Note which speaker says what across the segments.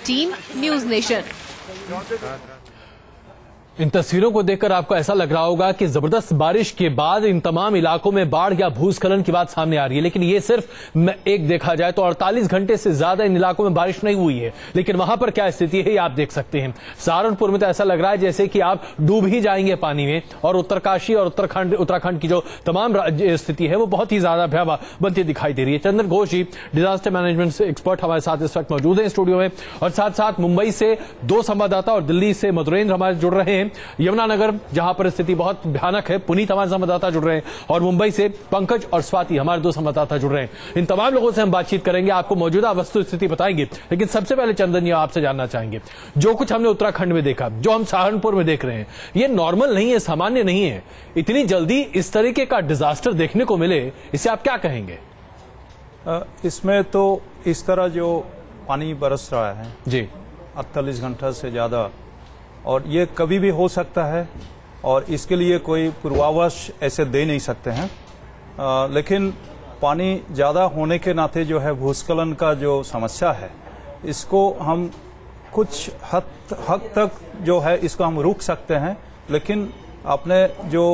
Speaker 1: Team news nation.
Speaker 2: इन तस्वीरों को देखकर आपको ऐसा लग रहा होगा कि जबरदस्त बारिश के बाद इन तमाम इलाकों में बाढ़ या भूस्खलन की बात सामने आ रही है, लेकिन ये सिर्फ एक देखा जाए तो 48 घंटे से ज्यादा इन इलाकों में बारिश नहीं हुई है। लेकिन वहां पर क्या स्थिति है ये आप देख सकते हैं। सहारनपुर में तो ऐसा लग रहा है जैसे कि आप डूब ही जाएंगे पानी में, और उत्तरकाशी और उत्तराखंड की जो तमाम स्थिति है वो बहुत ही ज्यादा भयावह बनती दिखाई दे रही है। चंदन घोष जी, डिजास्टर मैनेजमेंट से एक्सपर्ट, हमारे साथ इस वक्त मौजूद है स्टूडियो में, और साथ साथ मुंबई से 2 संवाददाता और दिल्ली से मधुरेंद्र हमारे जुड़ रहे हैं। यमुनानगर जहां पर स्थिति बहुत भयानक है, पुनीत हमारे संवाददाता जुड़ रहे हैं, और मुंबई से पंकज और स्वाति हमारे 2 संवाददाता जुड़ रहे हैं। इन तमाम लोगों से हम बातचीत करेंगे, आपको मौजूदा वस्तु स्थिति बताएंगे। लेकिन सबसे पहले चंदन जी, आपसे जानना चाहेंगे, जो कुछ हमने उत्तराखंड में देखा, जो हम सहारनपुर में देख रहे हैं, ये नॉर्मल नहीं है, सामान्य नहीं है। इतनी जल्दी इस तरीके का डिजास्टर देखने को मिले, इसे आप क्या कहेंगे?
Speaker 3: इसमें तो इस तरह जो पानी बरस रहा है
Speaker 2: जी
Speaker 3: 48 घंटा से ज्यादा, और ये कभी भी हो सकता है, और इसके लिए कोई पूर्वाभास ऐसे दे नहीं सकते हैं। लेकिन पानी ज़्यादा होने के नाते जो है भूस्खलन का जो समस्या है, इसको हम कुछ हद तक जो है इसको हम रोक सकते हैं। लेकिन अपने जो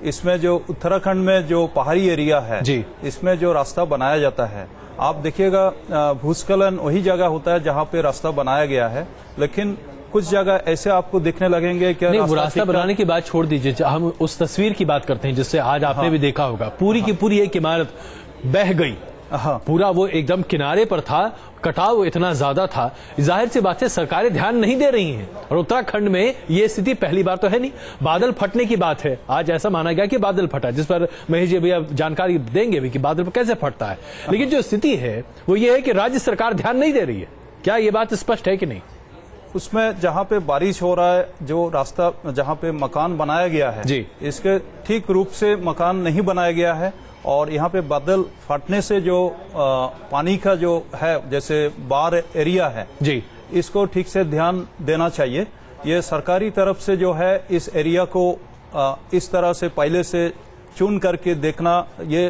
Speaker 3: इसमें जो उत्तराखंड में जो पहाड़ी एरिया है
Speaker 2: जी,
Speaker 3: इसमें जो रास्ता बनाया जाता है, आप देखिएगा भूस्खलन वही जगह होता है जहाँ पे रास्ता बनाया गया है। लेकिन कुछ जगह ऐसे आपको दिखने लगेंगे कि
Speaker 2: नहीं, रास्ता बनाने की बात छोड़ दीजिए, हम उस तस्वीर की बात करते हैं जिससे आज आपने भी देखा होगा, पूरी की पूरी एक इमारत बह गई। पूरा वो एकदम किनारे पर था, कटाव इतना ज्यादा था। जाहिर सी बात है सरकारें ध्यान नहीं दे रही हैं, और उत्तराखंड में ये स्थिति पहली बार तो है नहीं। बादल फटने की बात है, आज ऐसा माना गया कि बादल फटा, जिस पर महेश जी भैया जानकारी देंगे भी कि बादल कैसे फटता है। लेकिन जो स्थिति है वो ये है कि राज्य सरकार ध्यान नहीं दे रही है। क्या ये बात स्पष्ट है कि नहीं?
Speaker 3: उसमें जहाँ पे बारिश हो रहा है, जो रास्ता जहाँ पे मकान बनाया गया है
Speaker 2: जी,
Speaker 3: इसके ठीक रूप से मकान नहीं बनाया गया है, और यहाँ पे बादल फटने से जो पानी का जो है, जैसे बाढ़ एरिया है
Speaker 2: जी,
Speaker 3: इसको ठीक से ध्यान देना चाहिए। ये सरकारी तरफ से जो है इस एरिया को इस तरह से पहले से चुन करके देखना, ये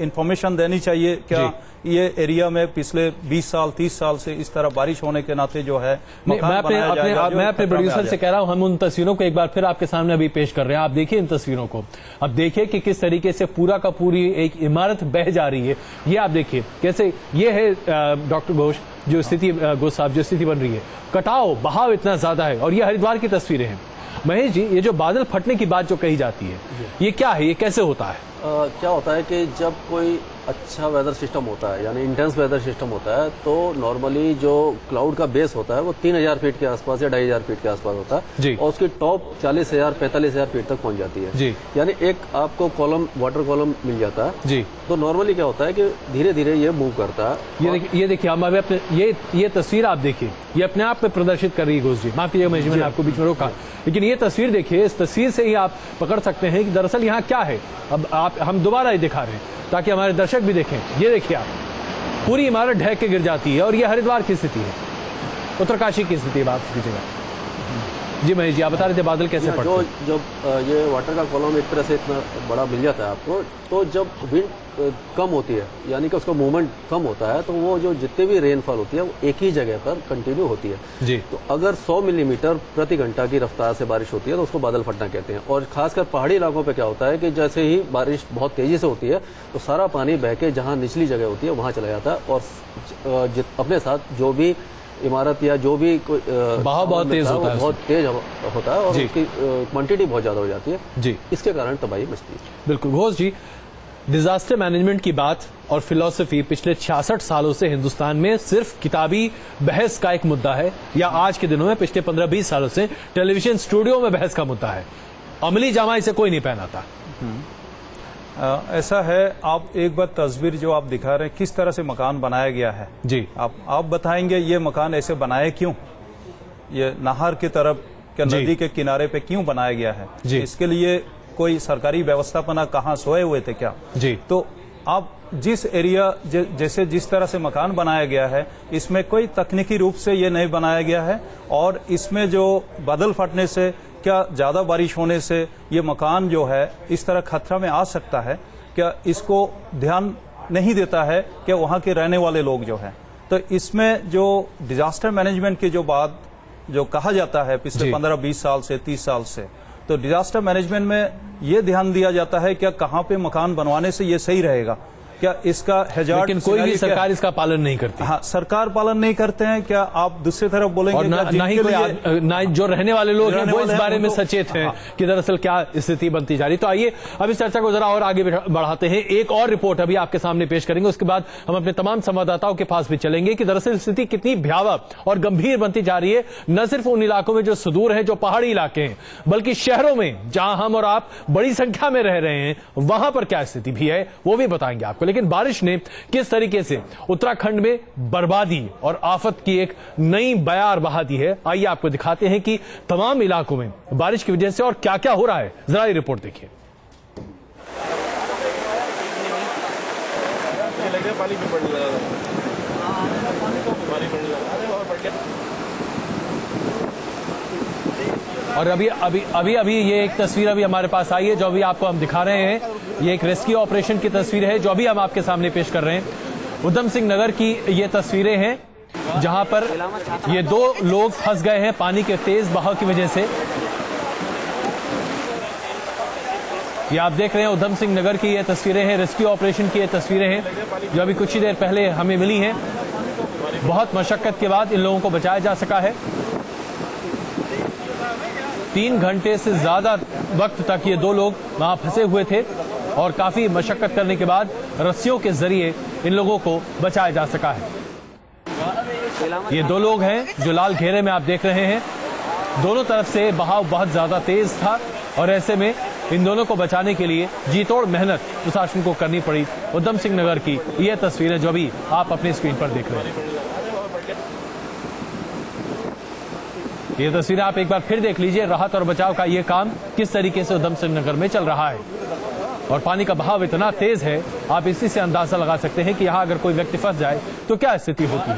Speaker 3: इंफॉर्मेशन देनी चाहिए क्या ये एरिया में पिछले 20 साल 30 साल से इस तरह बारिश होने के नाते जो है
Speaker 2: मैं अपने प्रोड्यूसर से कह रहा हूं, हम उन तस्वीरों को एक बार फिर आपके सामने अभी पेश कर रहे हैं। आप देखिए इन तस्वीरों को, अब देखिए कि किस तरीके से पूरा का पूरी एक इमारत बह जा रही है। ये आप देखिए कैसे, ये है डॉक्टर घोष जो स्थिति, घोष साहब जो स्थिति बन रही है, कटाव बहाव इतना ज्यादा है। और ये हरिद्वार की तस्वीरें हैं। महेश जी, ये जो बादल फटने की बात जो कही जाती है, ये क्या है, ये कैसे होता है?
Speaker 4: क्या होता है कि जब कोई अच्छा वेदर सिस्टम होता है, यानी इंटेंस वेदर सिस्टम होता है, तो नॉर्मली जो क्लाउड का बेस होता है वो 3000 फीट के आसपास या 2500 फीट के आसपास होता है, और उसकी टॉप 40,000 45,000 फीट तक पहुंच जाती है जी। यानी एक आपको कॉलम, वाटर कॉलम मिल जाता है जी। तो नॉर्मली क्या होता है कि धीरे धीरे ये मूव करता है।
Speaker 2: ये देखिए हम अभी अपने ये तस्वीर आप देखिए, ये अपने आप में प्रदर्शित कर रही है घोष जी, माफ कीजिएगा महेश, मैंने आपको बीच में रोका, लेकिन ये तस्वीर देखिए, इस तस्वीर से ही आप पकड़ सकते हैं कि दरअसल यहाँ क्या है। अब हम दोबारा ये दिखा रहे हैं ताकि हमारे दर्शक भी देखें। ये देखिए आप, पूरी इमारत ढह के गिर जाती है, और ये हरिद्वार की स्थिति है, उत्तरकाशी की स्थिति है। बात कीजिएगा जी महेश जी, आप बता रहे थे बादल कैसे पड़ते हैं।
Speaker 4: जब ये वाटर का कॉलम एक तरह से इतना बड़ा मिल जाता है आपको, तो जब विंड कम होती है, यानी कि उसका मूवमेंट कम होता है, तो वो जो जितने भी रेनफॉल होती है वो एक ही जगह पर कंटिन्यू होती है जी। तो अगर 100 मिलीमीटर प्रति घंटा की रफ्तार से बारिश होती है तो उसको बादल फटना कहते हैं। और खासकर पहाड़ी इलाकों पे क्या होता है कि जैसे ही बारिश बहुत तेजी से होती है तो सारा पानी बह के जहाँ निचली जगह होती है वहाँ चला जाता है, और अपने साथ जो भी इमारत या जो भी
Speaker 2: बहाव बहुत तेज होता है,
Speaker 4: बहुत तेज होता है, और उसकी क्वांटिटी बहुत ज्यादा हो जाती है जी। इसके कारण तबाही मचती है।
Speaker 2: बिल्कुल घोष जी, डिजास्टर मैनेजमेंट की बात और फिलॉसफी पिछले 66 सालों से हिंदुस्तान में सिर्फ किताबी बहस का एक मुद्दा है, या आज के दिनों में पिछले 15-20 सालों से टेलीविजन स्टूडियो में बहस का मुद्दा है। अमली जामा इसे कोई नहीं पहनाता।
Speaker 3: ऐसा है, आप एक बार तस्वीर जो आप दिखा रहे हैं किस तरह से मकान बनाया गया है
Speaker 2: जी,
Speaker 3: आप बताएंगे ये मकान ऐसे बनाए क्यों, ये नहर की तरफ क्या नदी के किनारे पे क्यों बनाया गया है जी? इसके लिए कोई सरकारी व्यवस्थापना कहाँ सोए हुए थे क्या जी? तो आप जिस एरिया जैसे जिस तरह से मकान बनाया गया है, इसमें कोई तकनीकी रूप से ये नहीं बनाया गया है, और इसमें जो बादल फटने से, क्या ज्यादा बारिश होने से ये मकान जो है इस तरह खतरा में आ सकता है, क्या इसको ध्यान नहीं देता है कि वहाँ के रहने वाले लोग जो है तो इसमें जो डिजास्टर मैनेजमेंट की जो बात जो कहा जाता है पिछले 15-20 साल से 30 साल से, तो डिजास्टर मैनेजमेंट में ये ध्यान दिया जाता है क्या कहाँ पे मकान बनवाने से ये सही रहेगा, क्या इसका हैजार्ड,
Speaker 2: लेकिन कोई भी सरकार इसका पालन नहीं करती।
Speaker 3: हाँ, सरकार पालन नहीं करते हैं। क्या आप दूसरी तरफ बोलेंगे
Speaker 2: और ना जो रहने वाले लोग हैं वो इस बारे में सचेत हैं कि दरअसल क्या स्थिति बनती जा रही। तो आइए अब इस चर्चा को जरा और आगे बढ़ाते हैं। एक और रिपोर्ट अभी आपके सामने पेश करेंगे, उसके बाद हम अपने तमाम संवाददाताओं के पास भी चलेंगे कि दरअसल स्थिति कितनी भयावह और गंभीर बनती जा रही है, न सिर्फ उन इलाकों में जो सुदूर हैं, जो पहाड़ी इलाके हैं, बल्कि शहरों में जहां हम और आप बड़ी संख्या में रह रहे हैं, वहां पर क्या स्थिति भी है वो भी बताएंगे आपको। लेकिन बारिश ने किस तरीके से उत्तराखंड में बर्बादी और आफत की एक नई बयार बहा दी है, आइए आपको दिखाते हैं कि तमाम इलाकों में बारिश की वजह से और क्या क्या हो रहा है। जरा ये रिपोर्ट देखिए। और अभी ये एक तस्वीर अभी हमारे पास आई है जो अभी आपको हम दिखा रहे हैं। ये एक रेस्क्यू ऑपरेशन की तस्वीर है जो अभी हम आपके सामने पेश कर रहे हैं। उधम सिंह नगर की ये तस्वीरें हैं जहां पर ये 2 लोग फंस गए हैं पानी के तेज बहाव की वजह से। ये आप देख रहे हैं उधम सिंह नगर की ये तस्वीरें हैं, रेस्क्यू ऑपरेशन की ये तस्वीरें हैं जो अभी कुछ ही देर पहले हमें मिली हैं। बहुत मशक्कत के बाद इन लोगों को बचाया जा सका है। 3 घंटे से ज्यादा वक्त तक ये 2 लोग वहां फंसे हुए थे और काफी मशक्कत करने के बाद रस्सियों के जरिए इन लोगों को बचाया जा सका है। ये 2 लोग हैं जो लाल घेरे में आप देख रहे हैं। दोनों तरफ से बहाव बहुत ज्यादा तेज था और ऐसे में इन दोनों को बचाने के लिए जी तोड़ मेहनत प्रशासन को करनी पड़ी। उधम सिंह नगर की ये तस्वीरें जो अभी आप अपनी स्क्रीन पर देख रहे हैं, ये तस्वीरें आप एक बार फिर देख लीजिए। राहत और बचाव का ये काम किस तरीके से उधम सिंह नगर में चल रहा है और पानी का बहाव इतना तेज है, आप इसी से अंदाजा लगा सकते हैं कि यहाँ अगर कोई व्यक्ति फंस जाए तो क्या स्थिति होती है।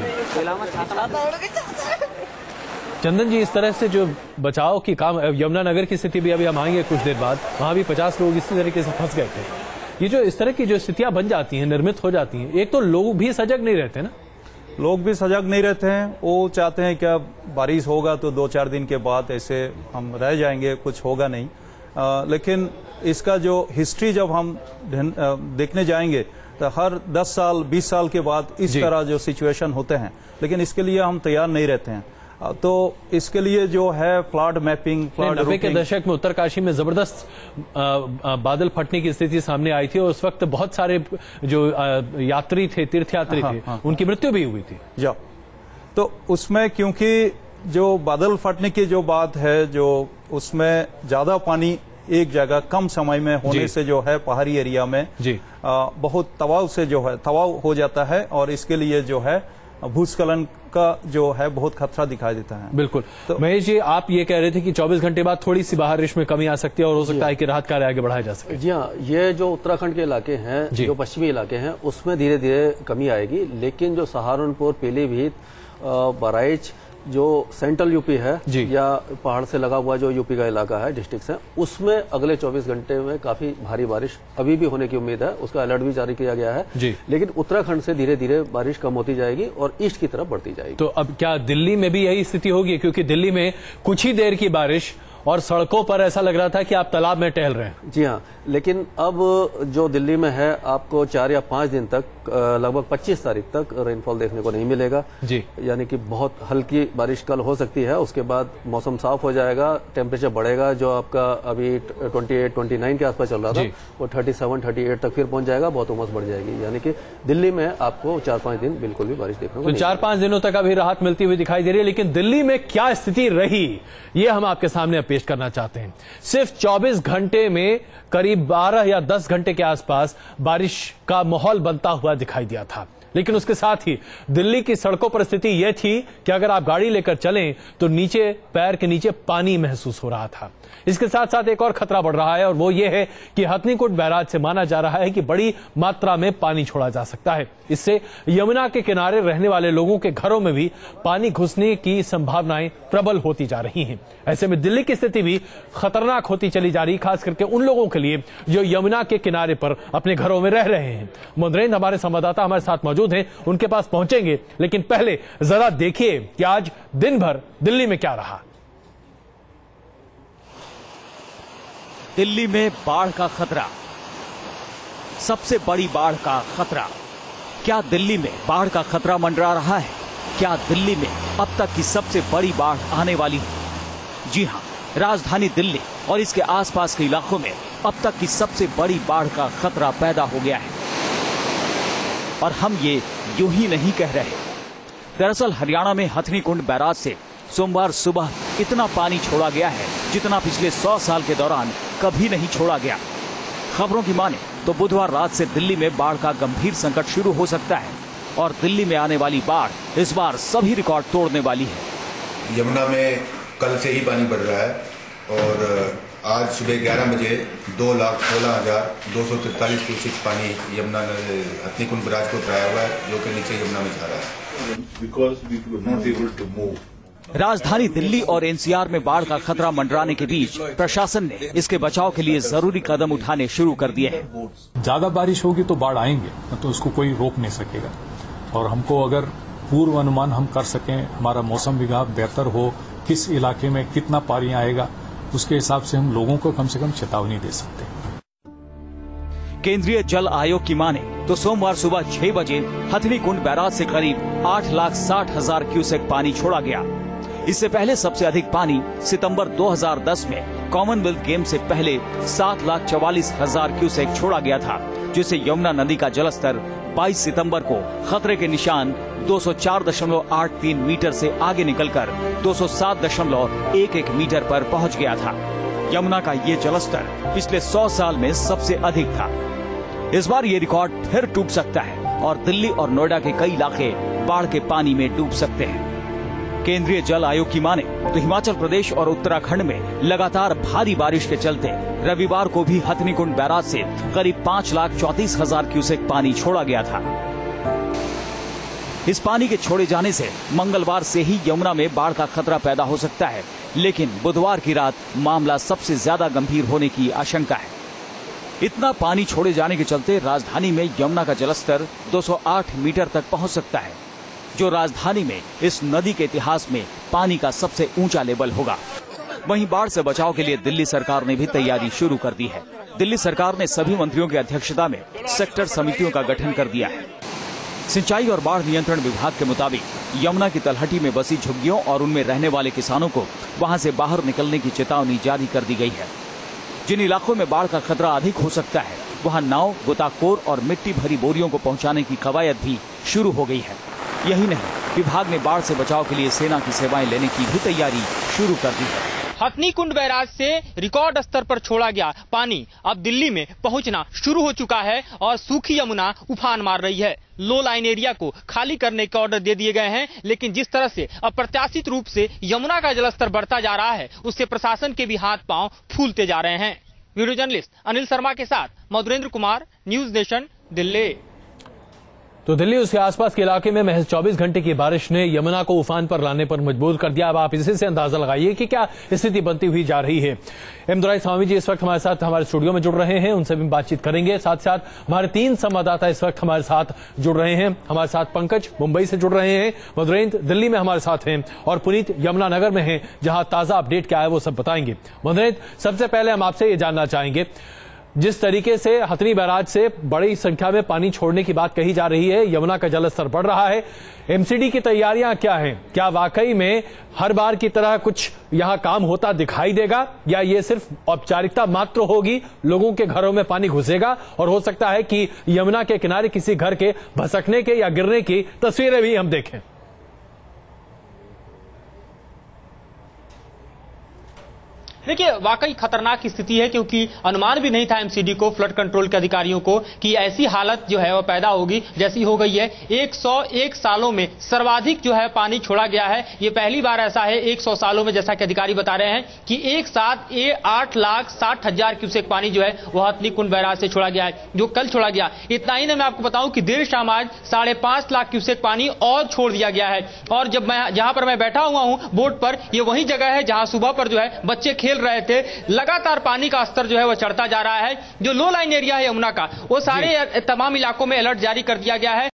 Speaker 2: चंदन जी, इस तरह से जो बचाव की काम, यमुनानगर की स्थिति भी अभी हम आएंगे कुछ देर बाद, वहां भी 50 लोग इसी तरीके से फंस गए थे। ये जो इस तरह की जो स्थितियां बन जाती हैं, निर्मित हो जाती हैं, एक तो लोग भी सजग नहीं रहते ना,
Speaker 3: लोग भी सजग नहीं रहते हैं। वो चाहते हैं क्या बारिश होगा तो 2-4 दिन के बाद ऐसे हम रह जाएंगे, कुछ होगा नहीं। लेकिन इसका जो हिस्ट्री जब हम देखने जाएंगे तो हर 10 साल 20 साल के बाद इस तरह जो सिचुएशन होते हैं, लेकिन इसके लिए हम तैयार नहीं रहते हैं। तो इसके लिए जो है फ्लड मैपिंग, फ्लड
Speaker 2: 90 के दशक में उत्तरकाशी में जबरदस्त बादल फटने की स्थिति सामने आई थी और उस वक्त बहुत सारे जो यात्री थे, तीर्थयात्री थे, उनकी मृत्यु भी हुई थी।
Speaker 3: जा तो उसमें क्योंकि जो बादल फटने की जो बात है, जो उसमें ज्यादा पानी एक जगह कम समय में होने से जो है पहाड़ी एरिया में बहुत तवाव से जो है तवाव हो जाता है और इसके लिए जो है भूस्खलन का जो है बहुत खतरा दिखाई देता है।
Speaker 2: बिल्कुल। तो महेश जी, आप ये कह रहे थे कि 24 घंटे बाद थोड़ी सी बारिश में कमी आ सकती है और हो सकता है कि राहत कार्य आगे बढ़ाया जा सके।
Speaker 4: जी हाँ, ये जो उत्तराखंड के इलाके हैं, जो पश्चिमी इलाके हैं, उसमें धीरे धीरे कमी आएगी। लेकिन जो सहारनपुर, पीलीभीत, बहराइच, जो सेंट्रल यूपी है या पहाड़ से लगा हुआ जो यूपी का इलाका है, डिस्ट्रिक्ट है, उसमें अगले 24 घंटे में काफी भारी बारिश अभी भी होने की उम्मीद है। उसका अलर्ट भी जारी किया गया है। लेकिन उत्तराखंड से धीरे धीरे बारिश कम होती जाएगी और ईस्ट की तरफ बढ़ती जाएगी।
Speaker 2: तो अब क्या दिल्ली में भी यही स्थिति होगी? क्योंकि दिल्ली में कुछ ही देर की बारिश और सड़कों पर ऐसा लग रहा था कि आप तालाब में टहल रहे हैं।
Speaker 4: जी हाँ, लेकिन अब जो दिल्ली में है, आपको 4 या 5 दिन तक, लगभग 25 तारीख तक रेनफॉल देखने को नहीं मिलेगा।
Speaker 2: जी,
Speaker 4: यानी कि बहुत हल्की बारिश कल हो सकती है। उसके बाद मौसम साफ हो जाएगा, टेम्परेचर बढ़ेगा। जो आपका अभी 28-29 के आसपास चल रहा था, वो 37-38 तक फिर पहुंच जाएगा। बहुत उमस बढ़ जाएगी। यानी कि दिल्ली में आपको 4-5 दिन बिल्कुल भी बारिश देखने को
Speaker 2: तो 4-5 दिनों तक अभी राहत मिलती हुई दिखाई दे रही है। लेकिन दिल्ली में क्या स्थिति रही, ये हम आपके सामने पेश करना चाहते हैं। सिर्फ 24 घंटे में करीब 12 या 10 घंटे के आसपास बारिश का माहौल बनता हुआ दिखाई दिया था। लेकिन उसके साथ ही दिल्ली की सड़कों पर स्थिति यह थी कि अगर आप गाड़ी लेकर चलें तो नीचे, पैर के नीचे पानी महसूस हो रहा था। इसके साथ साथ एक और खतरा बढ़ रहा है और वो ये है कि हथनीकुंड बैराज से माना जा रहा है कि बड़ी मात्रा में पानी छोड़ा जा सकता है। इससे यमुना के किनारे रहने वाले लोगों के घरों में भी पानी घुसने की संभावनाएं प्रबल होती जा रही हैं। ऐसे में दिल्ली की स्थिति भी खतरनाक होती चली जा रही, खास करके उन लोगों के लिए जो यमुना के किनारे पर अपने घरों में रह रहे हैं। मुंद्रेन हमारे संवाददाता हमारे साथ मौजूद मौजूद हैं उनके पास पहुंचेंगे, लेकिन पहले जरा देखिए कि आज दिन भर दिल्ली में क्या रहा।
Speaker 5: दिल्ली में बाढ़ का खतरा, सबसे बड़ी बाढ़ का खतरा। क्या दिल्ली में बाढ़ का खतरा मंडरा रहा है? क्या दिल्ली में अब तक की सबसे बड़ी बाढ़ आने वाली है? जी हां, राजधानी दिल्ली और इसके आसपास के इलाकों में अब तक की सबसे बड़ी बाढ़ का खतरा पैदा हो गया है। और हम ये यूं ही नहीं कह रहे। दरअसल हरियाणा में हथनीकुंड बैराज से सोमवार सुबह इतना पानी छोड़ा गया है जितना पिछले 100 साल के दौरान कभी नहीं छोड़ा गया। खबरों की माने तो बुधवार रात से दिल्ली में बाढ़ का गंभीर संकट शुरू हो सकता है और दिल्ली में आने वाली बाढ़ इस बार सभी रिकॉर्ड तोड़ने वाली है।
Speaker 6: यमुना में कल से ही पानी बढ़ रहा है और आज सुबह 11 बजे 2,16,243 क्यूसेक पानी यमुना हथनीकुंड बैराज को उठाया हुआ है, जो कि नीचे यमुना में जा रहा है। Because we were not able to move.
Speaker 5: राजधानी दिल्ली और एनसीआर में बाढ़ का खतरा मंडराने के बीच प्रशासन ने इसके बचाव के लिए जरूरी कदम उठाने शुरू कर दिए हैं।
Speaker 7: ज्यादा बारिश होगी तो बाढ़ आएंगे, तो उसको कोई रोक नहीं सकेगा। और हमको अगर पूर्व अनुमान हम कर सकें, हमारा मौसम विभाग बेहतर हो, किस इलाके में कितना पानी आएगा, उसके हिसाब से हम लोगों को कम से कम चेतावनी दे सकते हैं।
Speaker 5: केंद्रीय जल आयोग की माने तो सोमवार सुबह 6 बजे हथनीकुंड बैराज से करीब 8,60,000 क्यूसेक पानी छोड़ा गया। इससे पहले सबसे अधिक पानी सितंबर 2010 में कॉमनवेल्थ गेम से पहले 7,44,000 क्यूसेक छोड़ा गया था, जिससे यमुना नदी का जलस्तर 22 सितंबर को खतरे के निशान 204.83 मीटर से आगे निकलकर 207.11 मीटर पर पहुंच गया था। यमुना का ये जलस्तर पिछले 100 साल में सबसे अधिक था। इस बार ये रिकॉर्ड फिर टूट सकता है और दिल्ली और नोएडा के कई इलाके बाढ़ के पानी में डूब सकते हैं। केंद्रीय जल आयोग की माने तो हिमाचल प्रदेश और उत्तराखंड में लगातार भारी बारिश के चलते रविवार को भी हथनीकुंड बैराज से करीब 5,34,000 क्यूसेक पानी छोड़ा गया था। इस पानी के छोड़े जाने से मंगलवार से ही यमुना में बाढ़ का खतरा पैदा हो सकता है, लेकिन बुधवार की रात मामला सबसे ज्यादा गंभीर होने की आशंका है। इतना पानी छोड़े जाने के चलते राजधानी में यमुना का जलस्तर 208 मीटर तक पहुंच सकता है, जो राजधानी में इस नदी के इतिहास में पानी का सबसे ऊंचा लेवल होगा। वहीं बाढ़ से बचाव के लिए दिल्ली सरकार ने भी तैयारी शुरू कर दी है। दिल्ली सरकार ने सभी मंत्रियों की अध्यक्षता में सेक्टर समितियों का गठन कर दिया है। सिंचाई और बाढ़ नियंत्रण विभाग के मुताबिक यमुना की तलहटी में बसी झुग्गियों और उनमें रहने वाले किसानों को वहां से बाहर निकलने की चेतावनी जारी कर दी गई है। जिन इलाकों में बाढ़ का खतरा अधिक हो सकता है, वहां नाव, गोताखोर और मिट्टी भरी बोरियों को पहुंचाने की कवायद भी शुरू हो गई है। यही नहीं, विभाग ने बाढ़ से बचाव के लिए सेना की सेवाएं लेने की भी तैयारी शुरू कर दी है।
Speaker 8: हथनीकुंड बैराज से रिकॉर्ड स्तर पर छोड़ा गया पानी अब दिल्ली में पहुंचना शुरू हो चुका है और सूखी यमुना उफान मार रही है। लो लाइन एरिया को खाली करने के ऑर्डर दे दिए गए हैं, लेकिन जिस तरह से अप्रत्याशित रूप से यमुना का जलस्तर बढ़ता जा रहा है, उससे प्रशासन के भी हाथ पांव फूलते जा रहे हैं। वीडियो जर्नलिस्ट अनिल शर्मा के साथ मधुरेंद्र कुमार, न्यूज नेशन, दिल्ली।
Speaker 2: तो दिल्ली उसके आसपास के इलाके में महज 24 घंटे की बारिश ने यमुना को उफान पर लाने पर मजबूर कर दिया। अब आप इसी से अंदाजा लगाइए कि क्या स्थिति बनती हुई जा रही है। एम दुराई स्वामी जी इस वक्त हमारे साथ हमारे स्टूडियो में जुड़ रहे हैं, उनसे भी बातचीत करेंगे। साथ साथ हमारे 3 संवाददाता इस वक्त हमारे साथ जुड़ रहे हैं। हमारे साथ पंकज मुंबई से जुड़ रहे हैं, मधुरेंद्र दिल्ली में हमारे साथ हैं और पुनीत यमुनानगर में हैं, जहां ताजा अपडेट क्या है वो सब बताएंगे। मधुरेंद्र, सबसे पहले हम आपसे ये जानना चाहेंगे, जिस तरीके से हथनी बैराज से बड़ी संख्या में पानी छोड़ने की बात कही जा रही है, यमुना का जलस्तर बढ़ रहा है, एमसीडी की तैयारियां क्या हैं? क्या वाकई में हर बार की तरह कुछ यहां काम होता दिखाई देगा या ये सिर्फ औपचारिकता मात्र होगी? लोगों के घरों में पानी घुसेगा और हो सकता है कि यमुना के किनारे किसी घर के भसकने के या गिरने की तस्वीरें भी हम देखें।
Speaker 8: देखिए, वाकई खतरनाक स्थिति है, क्योंकि अनुमान भी नहीं था एमसीडी को, फ्लड कंट्रोल के अधिकारियों को, कि ऐसी हालत जो है वो पैदा होगी जैसी हो गई है। 101 सालों में सर्वाधिक जो है पानी छोड़ा गया है। ये पहली बार ऐसा है 100 सालों में, जैसा कि अधिकारी बता रहे हैं कि एक साथ 8,60,000 क्यूसेक पानी जो है वह हथनीकुंड बैराज से छोड़ा गया है, जो कल छोड़ा गया। इतना ही नहीं, मैं आपको बताऊं कि देर शाम आज 5.5 लाख क्यूसेक पानी और छोड़ दिया गया है। और जब मैं जहां पर मैं बैठा हुआ हूं बोट पर, ये वही जगह है जहां सुबह पर जो है बच्चे खेल रहे थे। लगातार पानी का स्तर जो है वो चढ़ता जा रहा है। जो लो लाइन एरिया है यमुना का, वो सारे तमाम इलाकों में अलर्ट जारी कर दिया गया है।